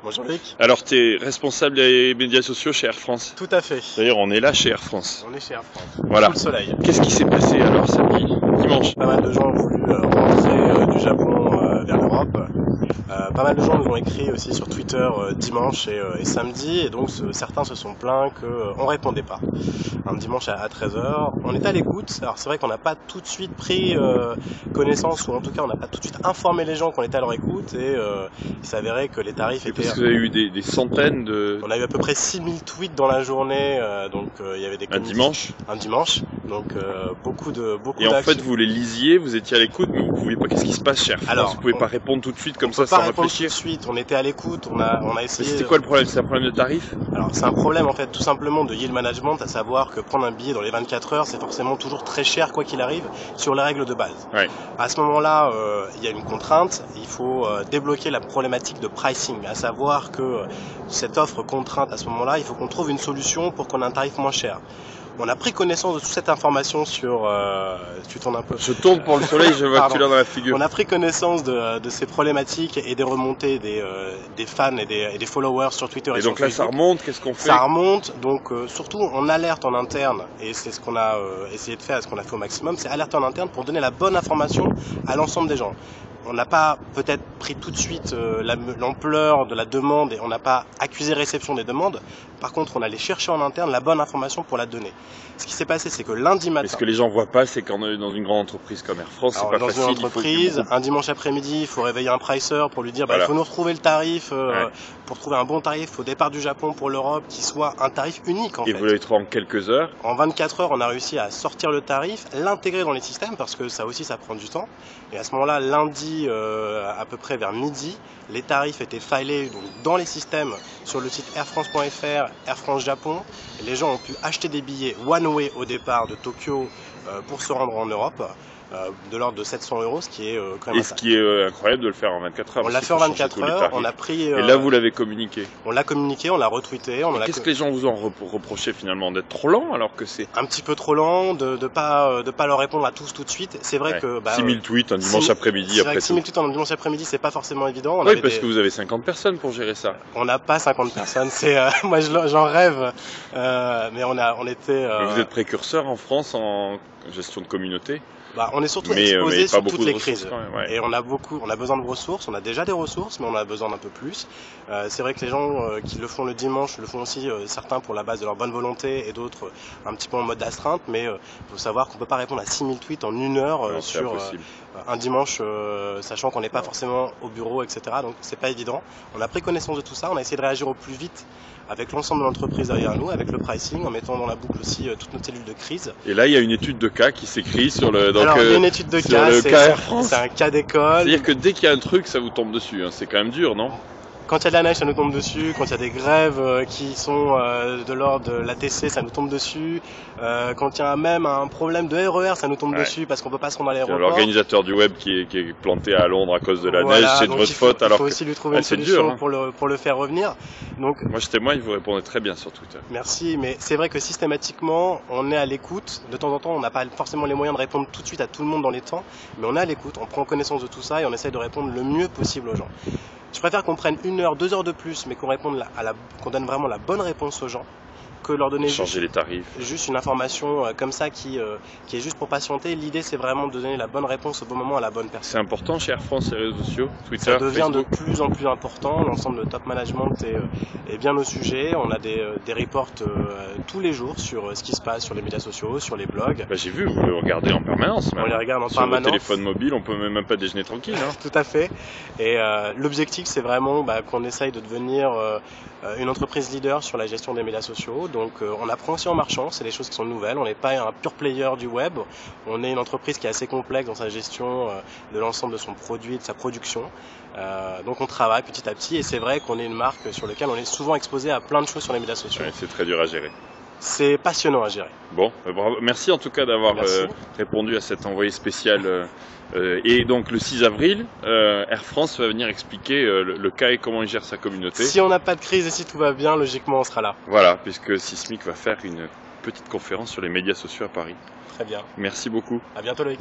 Bonjour Loïc. Alors, tu es responsable des médias sociaux chez Air France. Tout à fait. D'ailleurs, on est là chez Air France. On est chez Air France. Voilà. Sous le soleil. Qu'est-ce qui s'est passé alors samedi, dimanche? Pas mal de gens ont voulu rentrer du Japon vers l'Europe. Pas mal de gens nous ont écrit aussi sur Twitter dimanche et samedi, et donc certains se sont plaints qu'on répondait pas. Un dimanche à 13h, on était à l'écoute. Alors c'est vrai qu'on n'a pas tout de suite pris connaissance, ou en tout cas on n'a pas tout de suite informé les gens qu'on était à leur écoute, et il s'avérait que les tarifs étaient... Parce que vous avez eu des centaines de... On a eu à peu près 6000 tweets dans la journée, donc il y avait des... Un dimanche. Un dimanche, donc beaucoup Et en fait, vous les lisiez, vous étiez à l'écoute, mais vous pouviez pas... Qu'est-ce qui se passe chez Air France? Alors, vous pouvez pas répondre tout de suite comme on ça peut pas sans répondre réfléchir? tout de suite, on était à l'écoute, on a essayé... Mais c'était quoi le problème? C'est un problème de tarif? Alors c'est un problème en fait tout simplement de yield management, à savoir que prendre un billet dans les 24 heures c'est forcément toujours très cher quoi qu'il arrive sur les règles de base. Ouais. À ce moment-là, il y a une contrainte, il faut débloquer la problématique de pricing, à savoir que cette offre contrainte à ce moment-là, il faut qu'on trouve une solution pour qu'on ait un tarif moins cher. On a pris connaissance de toute cette information sur... tu tournes un peu. Je tourne pour le soleil, je vois que tu l'as dans la figure. On a pris connaissance de ces problématiques et des remontées des fans et des followers sur Twitter et donc sur là, ça Facebook. remonte, qu'est-ce qu'on fait? Ça remonte, donc surtout on alerte en interne, et c'est ce qu'on a essayé de faire, et ce qu'on a fait au maximum, c'est alerter en interne pour donner la bonne information à l'ensemble des gens. On n'a pas peut-être pris tout de suite l'ampleur de la demande, et on n'a pas accusé réception des demandes. Par contre, on allait chercher en interne la bonne information pour la donner. Ce qui s'est passé, c'est que lundi matin... Mais ce que les gens voient pas, c'est qu'on est dans une grande entreprise comme Air France, c'est pas dans facile. Dans une entreprise, un dimanche après-midi, il faut réveiller un pricer pour lui dire il faut nous retrouver le tarif, pour trouver un bon tarif au départ du Japon pour l'Europe, qui soit un tarif unique en fait. Et vous l'avez trouvé en quelques heures? En 24 heures, on a réussi à sortir le tarif, l'intégrer dans les systèmes, parce que ça aussi, ça prend du temps. Et à ce moment-là, lundi, à peu près vers midi, les tarifs étaient filés donc, dans les systèmes sur le site airfrance.fr, Air France Japon. Et les gens ont pu acheter des billets one way au départ de Tokyo pour se rendre en Europe, de l'ordre de 700 €, ce qui est quand même... Et ce qui est incroyable de le faire en 24 heures. On l'a fait en 24 heures, on a pris... Et là, vous l'avez communiqué? On l'a communiqué, on l'a retweeté. Qu'est-ce que les gens vous ont reproché finalement? D'être trop lent alors que c'est... Un petit peu trop lent, de pas leur répondre à tous tout de suite. C'est vrai que... 6000 tweets un dimanche après-midi après tout. 6000 tweets un dimanche après-midi, c'est pas forcément évident. Oui, parce que vous avez 50 personnes pour gérer ça. On n'a pas 50 personnes, moi j'en rêve, mais on était... Vous êtes précurseur en France en gestion de communauté? On est surtout exposé sur toutes les crises, ouais. Et on a besoin de ressources, on a déjà des ressources, mais on a besoin d'un peu plus. C'est vrai que les gens qui le font le dimanche le font aussi, certains pour la base de leur bonne volonté et d'autres un petit peu en mode d'astreinte, mais il faut savoir qu'on peut pas répondre à 6000 tweets en une heure sur un dimanche, sachant qu'on n'est pas forcément au bureau, etc. Donc c'est pas évident. On a pris connaissance de tout ça, on a essayé de réagir au plus vite avec l'ensemble de l'entreprise derrière nous, avec le pricing, en mettant dans la boucle aussi toutes nos cellules de crise. Et là, il y a une étude de cas qui s'écrit sur le... Alors, il y a une étude de cas, c'est un cas d'école. C'est-à-dire que dès qu'il y a un truc, ça vous tombe dessus, hein. C'est quand même dur, non? Quand il y a de la neige, ça nous tombe dessus. Quand il y a des grèves qui sont de l'ordre de l'ATC, ça nous tombe dessus. Quand il y a même un problème de RER, ça nous tombe dessus parce qu'on peut pas se rendre à l'aéroport. L'organisateur du web qui est planté à Londres à cause de la neige, c'est de votre faute. Il faut aussi lui trouver une solution pour le faire revenir. Donc, moi je témoigne, vous répondez très bien sur Twitter. Merci, mais c'est vrai que systématiquement, on est à l'écoute. De temps en temps, on n'a pas forcément les moyens de répondre tout de suite à tout le monde dans les temps, mais on est à l'écoute, on prend connaissance de tout ça et on essaye de répondre le mieux possible aux gens. Je préfère qu'on prenne 1 heure, 2 heures de plus, mais qu'on donne vraiment la bonne réponse aux gens, que leur donner changer les tarifs. Juste une information comme ça qui est juste pour patienter. L'idée, c'est vraiment de donner la bonne réponse au bon moment à la bonne personne. C'est important chez Air France, les réseaux sociaux, Twitter, ça devient Facebook. de plus en plus important. L'ensemble de top management est bien au sujet. On a des reports tous les jours sur ce qui se passe sur les médias sociaux, sur les blogs. J'ai vu, vous le regardez en permanence. On les regarde en sur permanence. Sur le téléphone mobile, on peut même pas déjeuner tranquille. Hein. Tout à fait. Et l'objectif, c'est vraiment qu'on essaye de devenir une entreprise leader sur la gestion des médias sociaux. Donc on apprend aussi en marchant, c'est des choses qui sont nouvelles. On n'est pas un pure player du web. On est une entreprise qui est assez complexe dans sa gestion de l'ensemble de son produit et de sa production. Donc on travaille petit à petit et c'est vrai qu'on est une marque sur laquelle on est souvent exposé à plein de choses sur les médias sociaux. Ouais, c'est très dur à gérer. C'est passionnant à gérer. Bon, bravo. Merci en tout cas d'avoir répondu à cet envoyé spécial. Et donc le 6 avril, Air France va venir expliquer le cas et comment il gère sa communauté. Si on n'a pas de crise et si tout va bien, logiquement on sera là. Voilà, puisque Sismic va faire une petite conférence sur les médias sociaux à Paris. Très bien. Merci beaucoup. À bientôt Loïc.